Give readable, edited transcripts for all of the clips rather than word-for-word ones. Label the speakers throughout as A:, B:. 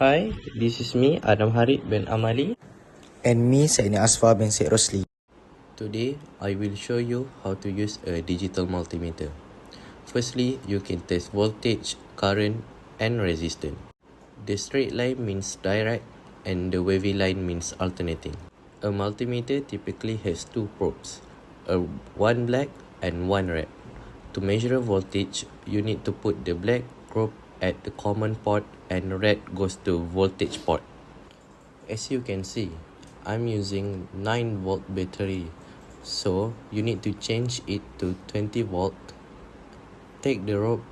A: Hi, this is me, Adam Harid bin Amali.
B: And me, saya ni Asfa bin Syed Rosli.
A: Today, I will show you how to use a digital multimeter. Firstly, you can test voltage, current, and resistance. The straight line means direct, and the wavy line means alternating. A multimeter typically has two probes, one black and one red. To measure voltage, you need to put the black probe at the common port and red goes to voltage port. As you can see, I'm using 9-volt battery, so you need to change it to 20 volt. Take the rope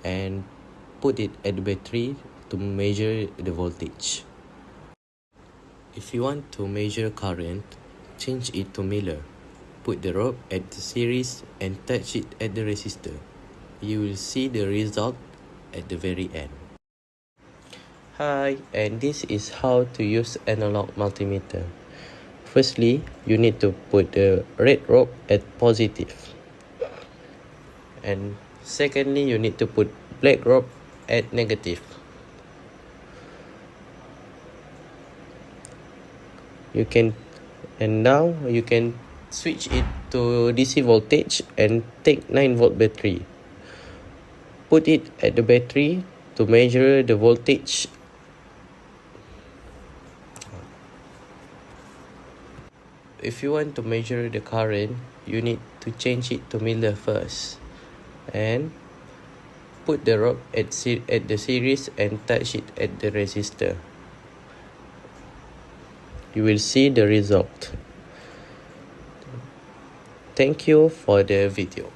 A: and put it at the battery to measure the voltage. If you want to measure current, change it to Miller. Put the rope at the series and touch it at the resistor. You will see the result at the very end. Hi, and this is how to use analog multimeter. Firstly, you need to put the red rope at positive. And secondly, you need to put black rope at negative. Now you can switch it to DC voltage and take 9-volt battery. Put it at the battery to measure the voltage. If you want to measure the current, you need to change it to Miller first. And put the rope at the series and touch it at the resistor. You will see the result. Thank you for the video.